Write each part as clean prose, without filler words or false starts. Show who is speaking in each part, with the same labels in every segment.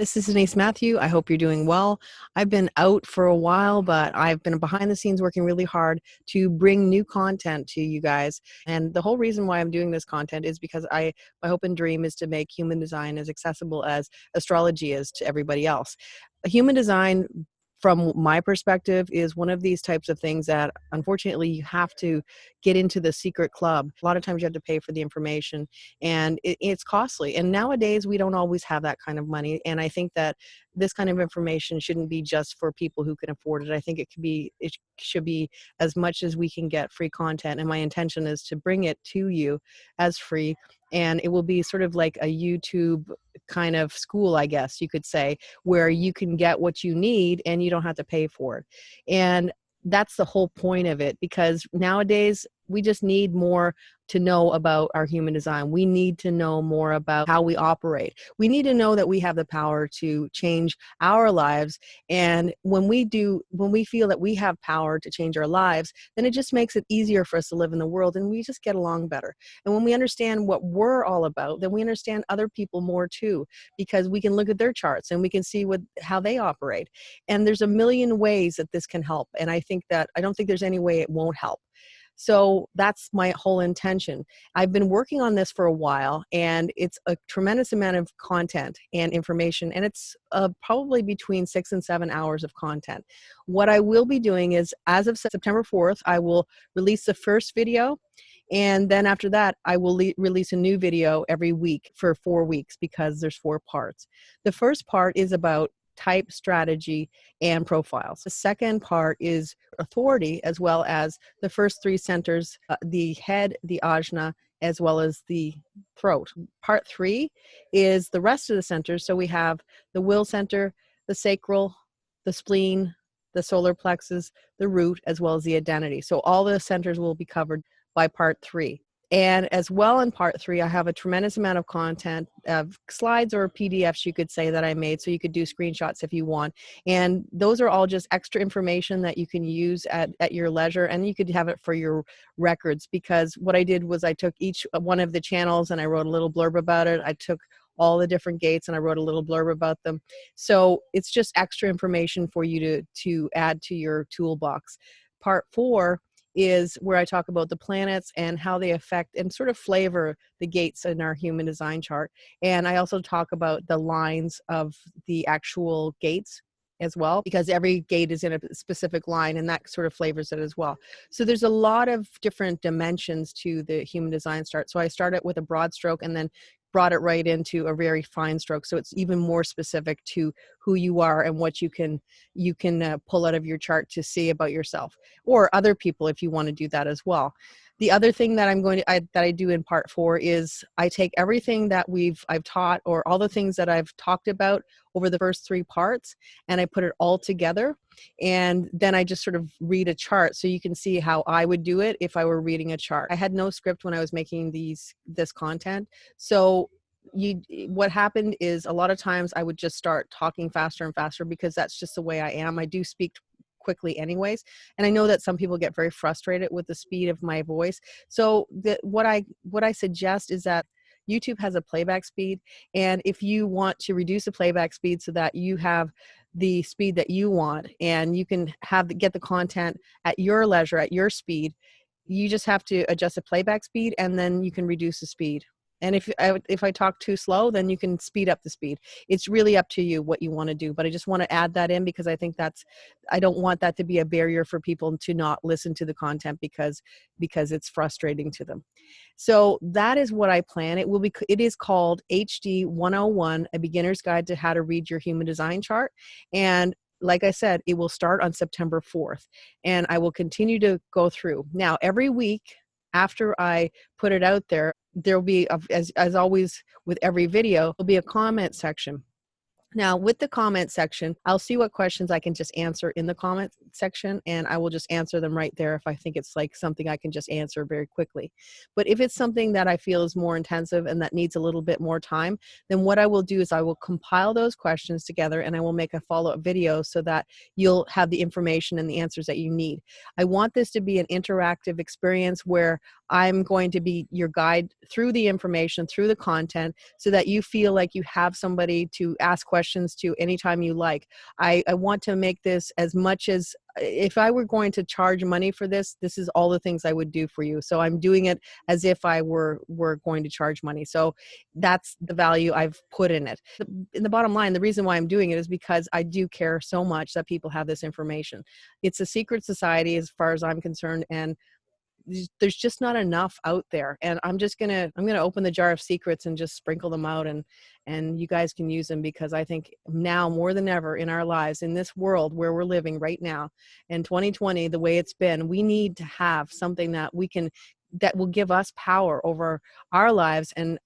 Speaker 1: This is Denise Matthew. I hope you're doing well. I've been out for a while, but I've been behind the scenes working really hard to bring new content to you guys. And the whole reason why I'm doing this content is because my hope and dream is to make human design as accessible as astrology is to everybody else. Human design, from my perspective, is one of these types of things that unfortunately you have to get into the secret club. A lot of times you have to pay for the information, and it's costly. And nowadays we don't always have that kind of money. And I think that this kind of information shouldn't be just for people who can afford it. I think it should be as much as we can get free content. And my intention is to bring it to you as free. And it will be sort of like a YouTube kind of school, I guess you could say, where you can get what you need and you don't have to pay for it. And that's the whole point of it, because nowadays we just need more to know about our human design. We need to know more about how we operate. We need to know that we have the power to change our lives. And when we feel that we have power to change our lives, then it just makes it easier for us to live in the world, and we just get along better. And when we understand what we're all about, then we understand other people more too, because we can look at their charts and we can see how they operate. And there's a million ways that this can help. And I don't think there's any way it won't help. So that's my whole intention. I've been working on this for a while, and it's a tremendous amount of content and information, and it's probably between 6 and 7 hours of content. What I will be doing is, as of September 4th, I will release the first video, and then after that, I will release a new video every week for 4 weeks, because there's 4 parts. The first part is about type, strategy, and profiles. The second part is authority, as well as the first 3 centers, the head, the ajna, as well as the throat. Part 3 is the rest of the centers. So we have the will center, the sacral, the spleen, the solar plexus, the root, as well as the identity. So all the centers will be covered by part 3. And as well, in part 3, I have a tremendous amount of content, of slides or PDFs, you could say, that I made. So you could do screenshots if you want. And those are all just extra information that you can use at your leisure, and you could have it for your records. Because what I did was I took each one of the channels and I wrote a little blurb about it. I took all the different gates and I wrote a little blurb about them. So it's just extra information for you to add to your toolbox. Part 4 is where I talk about the planets and how they affect and sort of flavor the gates in our human design chart. And I also talk about the lines of the actual gates as well, because every gate is in a specific line, and that sort of flavors it as well. So there's a lot of different dimensions to the human design chart. So I started with a broad stroke and then brought it right into a very fine stroke. So it's even more specific to who you are and what you can pull out of your chart to see about yourself or other people, if you want to do that as well. The other thing that I do in part 4 is I take everything that I've taught, or all the things that I've talked about over the first 3 parts, and I put it all together. And then I just sort of read a chart, so you can see how I would do it if I were reading a chart. I had no script when I was making this content. So what happened is, a lot of times I would just start talking faster and faster, because that's just the way I am. I do speak quickly anyways, and I know that some people get very frustrated with the speed of my voice. So what I suggest is that YouTube has a playback speed, and if you want to reduce the playback speed so that you have the speed that you want and you can get the content at your leisure, at your speed, you just have to adjust the playback speed, and then you can reduce the speed. And if I talk too slow, then you can speed up the speed. It's really up to you what you want to do. But I just want to add that in, because I think I don't want that to be a barrier for people to not listen to the content because it's frustrating to them. So that is what I plan. It is called HD 101, A Beginner's Guide to How to Read Your Human Design Chart. And like I said, it will start on September 4th, and I will continue to go through. Now, every week after I put it out there will be, as always with every video, there'll be a comment section. Now, with the comment section, I'll see what questions I can just answer in the comment section, and I will just answer them right there if I think it's like something I can just answer very quickly. But if it's something that I feel is more intensive and that needs a little bit more time, then what I will do is I will compile those questions together, and I will make a follow-up video so that you'll have the information and the answers that you need. I want this to be an interactive experience where I'm going to be your guide through the information, through the content, so that you feel like you have somebody to ask questions to anytime you like. I want to make this as much as, if I were going to charge money for this, this is all the things I would do for you. So I'm doing it as if I were going to charge money. So that's the value I've put in it. In the bottom line, the reason why I'm doing it is because I do care so much that people have this information. It's a secret society as far as I'm concerned, and there's just not enough out there. And I'm gonna open the jar of secrets and just sprinkle them out, and you guys can use them, because I think now more than ever in our lives, in this world where we're living right now in 2020, the way it's been, we need to have something that will give us power over our lives and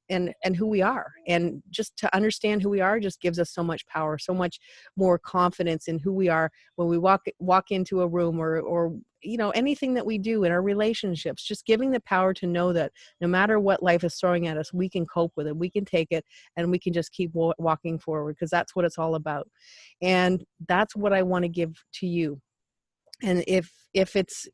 Speaker 1: who we are. And just to understand who we are just gives us so much power, so much more confidence in who we are when we walk into a room, or anything that we do in our relationships. Just giving the power to know that no matter what life is throwing at us, we can cope with it, we can take it, and we can just keep walking forward, because that's what it's all about. And that's what I want to give to you. And if it's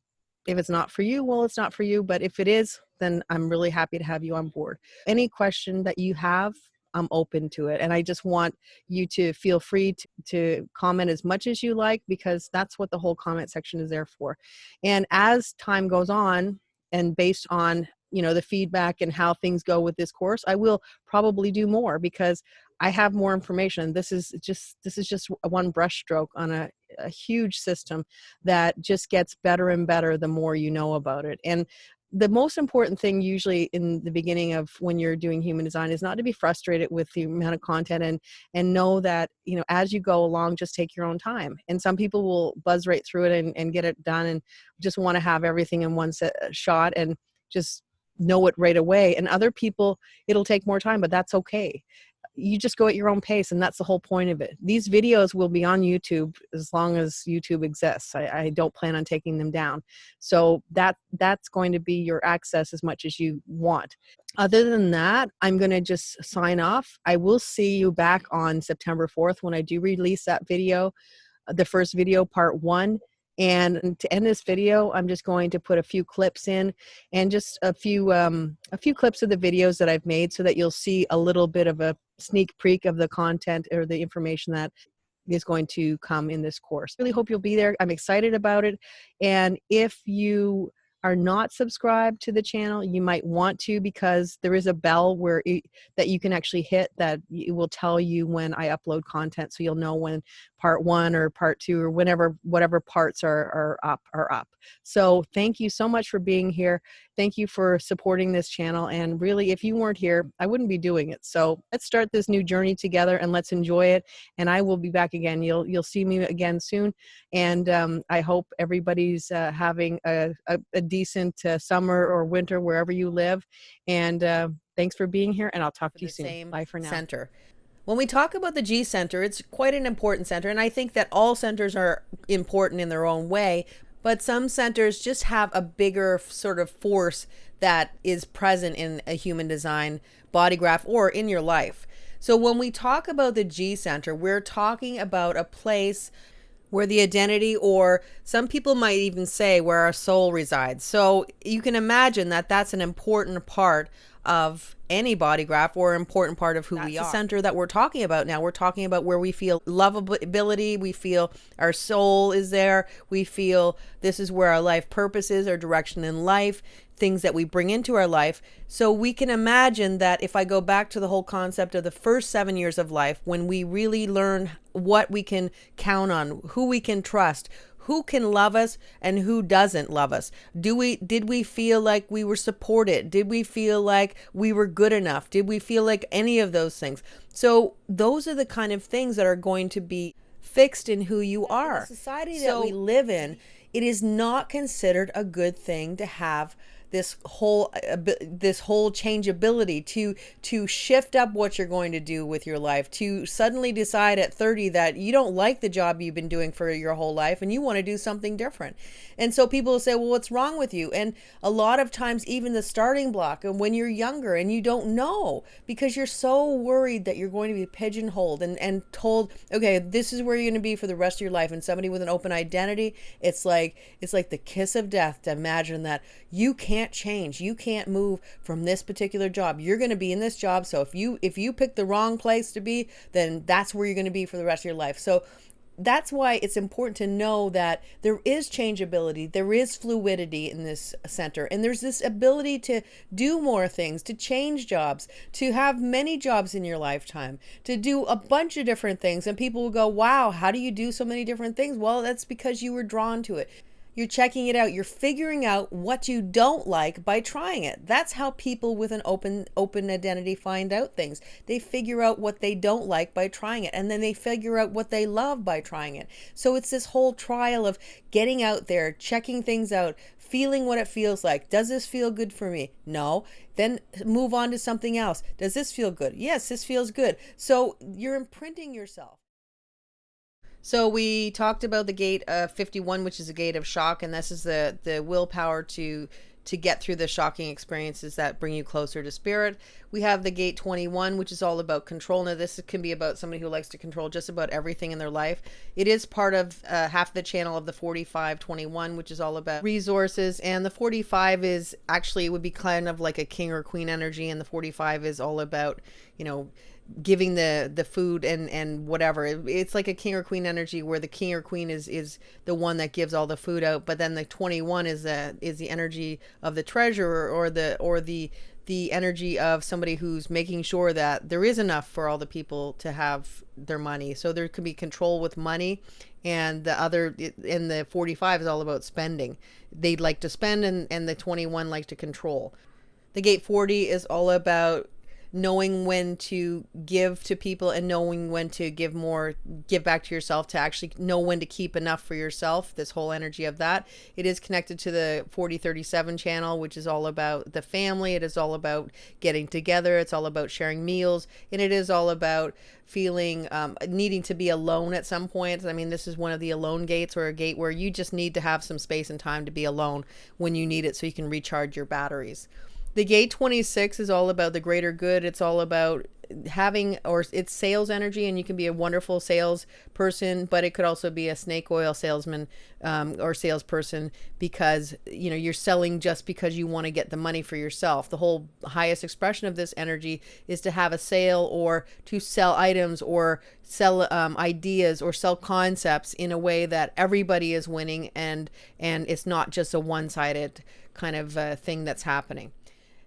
Speaker 1: not for you, well, it's not for you. But if it is, then I'm really happy to have you on board. Any question that you have, I'm open to it. And I just want you to feel free to comment as much as you like, because that's what the whole comment section is there for. And as time goes on, and based on the feedback and how things go with this course, I will probably do more, because I have more information. This is just one brush stroke on a huge system that just gets better and better the more you know about it. And the most important thing usually in the beginning of when you're doing human design is not to be frustrated with the amount of content, and know that as you go along, just take your own time. And some people will buzz right through it and get it done, and just want to have everything in one shot and just know it right away. And other people, it'll take more time, but that's okay. You just go at your own pace, and that's the whole point of it. These videos will be on YouTube as long as YouTube exists. I don't plan on taking them down. So that's going to be your access as much as you want. Other than that, I'm going to just sign off. I will see you back on September 4th when I do release that video, the first video, part 1. And to end this video, I'm just going to put a few clips in, and just a few clips of the videos that I've made, so that you'll see a little bit of a sneak peek of the content or the information that is going to come in this course. Really hope you'll be there. I'm excited about it. And if you are not subscribed to the channel, you might want to, because there is a bell that you can actually hit, that it will tell you when I upload content, so you'll know when part 1 or part 2 or whatever parts are up. So thank you so much for being here. Thank you for supporting this channel. And really, if you weren't here, I wouldn't be doing it. So let's start this new journey together, and let's enjoy it. And I will be back again. You'll see me again soon. And I hope everybody's having a decent summer or winter wherever you live. And thanks for being here, and I'll talk to you soon. Bye for now.
Speaker 2: Center. When we talk about the G center, it's quite an important center, and I think that all centers are important in their own way, but some centers just have a bigger sort of force that is present in a human design body graph or in your life. So when we talk about the G center, we're talking about a place where the identity, or some people might even say where our soul resides. So you can imagine that that's an important part of any body graph, or an important part of who we are. The center that we're talking about now, we're talking about where we feel lovability, we feel our soul is there, we feel this is where our life purpose is, our direction in life, things that we bring into our life. So we can imagine that if I go back to the whole concept of the first 7 years of life, when we really learn what we can count on, who we can trust, who can love us and who doesn't love us. Did we feel like we were supported? Did we feel like we were good enough? Did we feel like any of those things? So those are the kind of things that are going to be fixed in who you are. The society that we live in, it is not considered a good thing to have this whole changeability, to shift up what you're going to do with your life, to suddenly decide at 30 that you don't like the job you've been doing for your whole life and you want to do something different. And so people will say, well, what's wrong with you? And a lot of times, even the starting block, and when you're younger and you don't know, because you're so worried that you're going to be pigeonholed and told, okay, this is where you're going to be for the rest of your life. And somebody with an open identity, it's like the kiss of death to imagine that you can't can't change. You can't move from this particular job. You're going to be in this job. So if you pick the wrong place to be, then that's where you're going to be for the rest of your life. So that's why it's important to know that there is changeability, there is fluidity in this center, and there's this ability to do more things, to change jobs, to have many jobs in your lifetime, to do a bunch of different things. And people will go, wow, how do you do so many different things? Well, that's because you were drawn to it. You're checking it out. You're figuring out what you don't like by trying it. That's how people with an open identity find out things. They figure out what they don't like by trying it, and then they figure out what they love by trying it. So it's this whole trial of getting out there, checking things out, feeling what it feels like. Does this feel good for me? No. Then move on to something else. Does this feel good? Yes, this feels good. So you're imprinting yourself. So we talked about the gate of 51, which is a gate of shock, and this is the willpower to get through the shocking experiences that bring you closer to spirit. We have the gate 21, which is all about control. Now this can be about somebody who likes to control just about everything in their life. It is part of half the channel of the 45-21, which is all about resources, and the 45 is actually, it would be kind of like a king or queen energy, and the 45 is all about, you know, giving the food and whatever. It's like a king or queen energy, where the king or queen is the one that gives all the food out, but then the 21 is the energy of the treasurer, or the energy of somebody who's making sure that there is enough for all the people to have their money. So there could be control with money, and the 45 is all about spending. They'd like to spend, and the 21 like to control. The gate 40 is all about knowing when to give to people and knowing when to give back to yourself, to actually know when to keep enough for yourself. This whole energy of that. It is connected to the 40-37 channel, which is all about the family. It is all about getting together. It's all about sharing meals, and it is all about feeling needing to be alone at some point. I mean, this is one of the alone gates, or a gate where you just need to have some space and time to be alone when you need it, so you can recharge your batteries. The gate 26 is all about the greater good. It's all about it's sales energy, and you can be a wonderful salesperson, but it could also be a snake oil salesman or salesperson, because you're selling just because you want to get the money for yourself. The whole highest expression of this energy is to have a sale, or to sell items, or sell ideas, or sell concepts in a way that everybody is winning, and it's not just a one-sided kind of thing that's happening.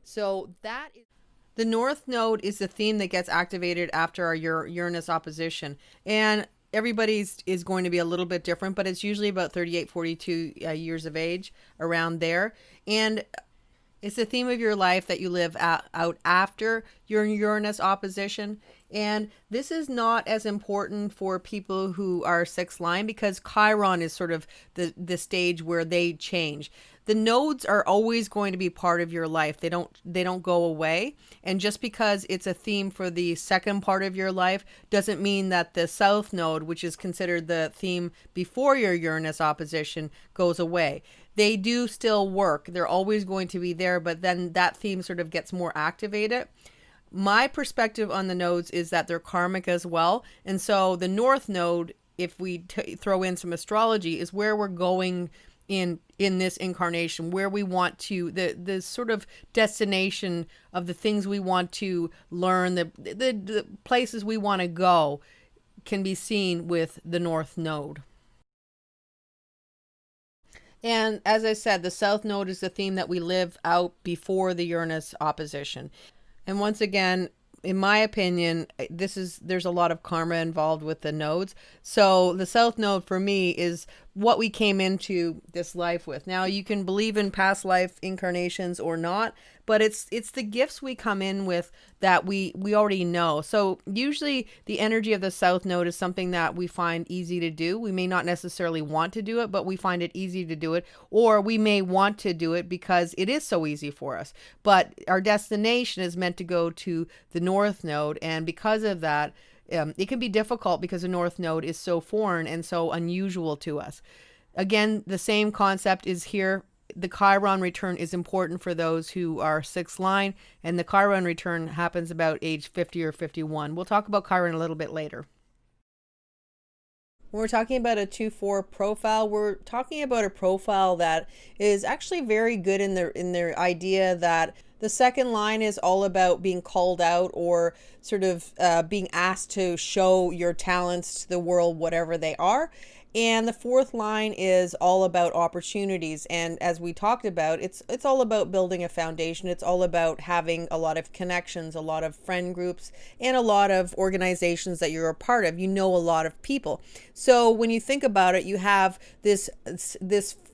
Speaker 2: So the North Node is the theme that gets activated after our Uranus opposition. And everybody's is going to be a little bit different, but it's usually about 38, 42 years of age, around there. And it's the theme of your life that you live out after your Uranus opposition. And this is not as important for people who are sixth line, because Chiron is sort of the stage where they change. The nodes are always going to be part of your life. They don't go away. And just because it's a theme for the second part of your life doesn't mean that the South Node, which is considered the theme before your Uranus opposition, goes away. They do still work. They're always going to be there, but then that theme sort of gets more activated. My perspective on the nodes is that they're karmic as well. And so the North Node, if we throw in some astrology, is where we're going in this incarnation, where we want to, the sort of destination of the things we want to learn, the places we want to go, can be seen with the North Node. And as I said, the South Node is the theme that we live out before the Uranus opposition. And once again, in my opinion, there's a lot of karma involved with the nodes. So the South Node for me is what we came into this life with. Now, you can believe in past life incarnations or not, but it's the gifts we come in with that we already know. So usually the energy of the South Node is something that we find easy to do. We may not necessarily want to do it, but we find it easy to do it, or we may want to do it because it is so easy for us. But our destination is meant to go to the North Node, and because of that, it can be difficult because the North Node is so foreign and so unusual to us. Again, the same concept is here. The Chiron return is important for those who are sixth line, and the Chiron return happens about age 50 or 51. We'll talk about Chiron a little bit later. When we're talking about a 2-4 profile, we're talking about a profile that is actually very good in their idea that the second line is all about being called out, or sort of being asked to show your talents to the world, whatever they are. And the fourth line is all about opportunities. And as we talked about, it's all about building a foundation. It's all about having a lot of connections, a lot of friend groups, and a lot of organizations that you're a part of. You know a lot of people. So when you think about it, you have this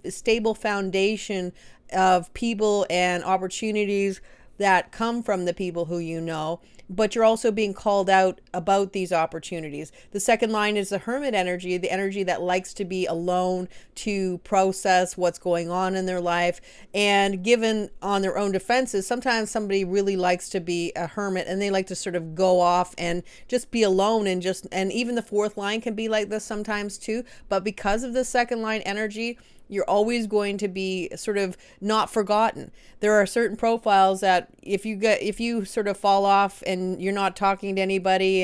Speaker 2: stable foundation of people and opportunities that come from the people who you know, but you're also being called out about these opportunities. The second line is the hermit energy, the energy that likes to be alone to process what's going on in their life. And given on their own defenses, sometimes somebody really likes to be a hermit and they like to sort of go off and just be alone, and even the fourth line can be like this sometimes too. But because of the second line energy, you're always going to be sort of not forgotten. There are certain profiles that if you sort of fall off and you're not talking to anybody,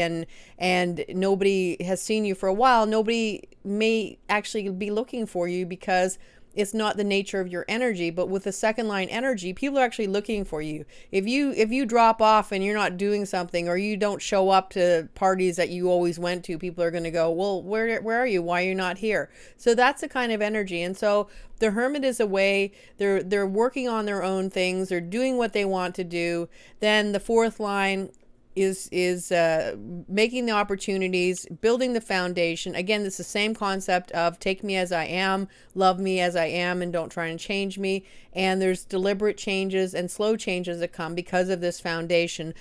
Speaker 2: and nobody has seen you for a while, nobody may actually be looking for you because it's not the nature of your energy. But with the second line energy, people are actually looking for you. If you drop off and you're not doing something, or you don't show up to parties that you always went to, people are going to go, well, where are you? Why are you not here? So that's the kind of energy. And so the hermit is a way they're working on their own things. They're doing what they want to do. Then the fourth line is making the opportunities, building the foundation. Again, it's the same concept of take me as I am, love me as I am, and don't try and change me. And there's deliberate changes and slow changes that come because of this foundation.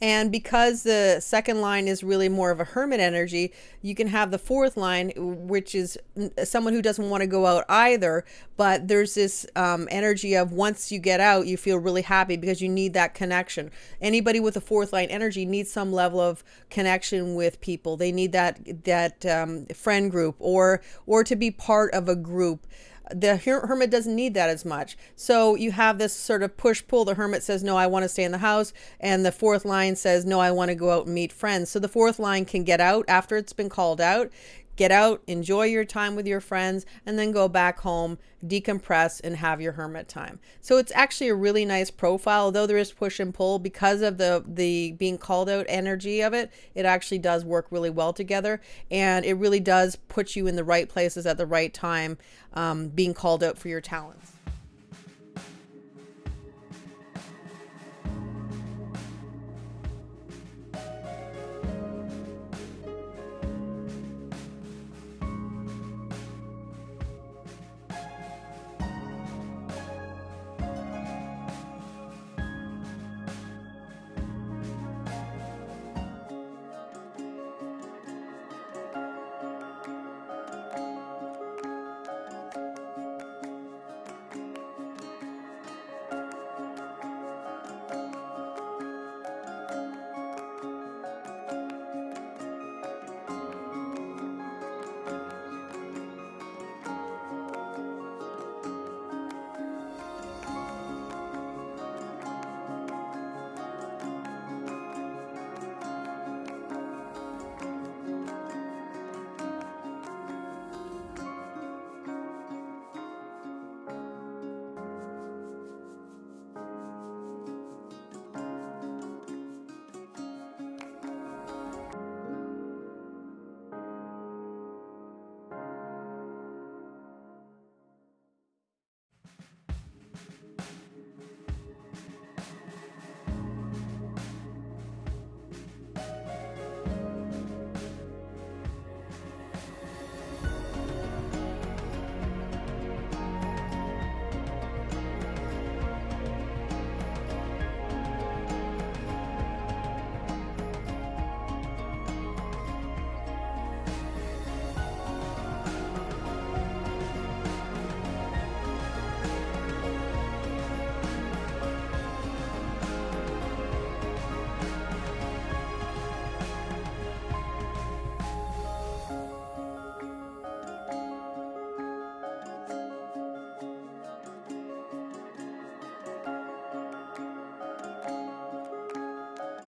Speaker 2: And because the second line is really more of a hermit energy, you can have the fourth line, which is someone who doesn't want to go out either. But there's this energy of once you get out, you feel really happy because you need that connection. Anybody with a fourth line energy needs some level of connection with people. They need that friend group, or to be part of a group. The hermit doesn't need that as much. So you have this sort of push-pull. The hermit says, no, I want to stay in the house. And the fourth line says, no, I want to go out and meet friends. So the fourth line can get out after it's been called out. Get out, enjoy your time with your friends, and then go back home, decompress, and have your hermit time. So it's actually a really nice profile. Though there is push and pull, because of the being called out energy of it, it actually does work really well together. And it really does put you in the right places at the right time, being called out for your talents.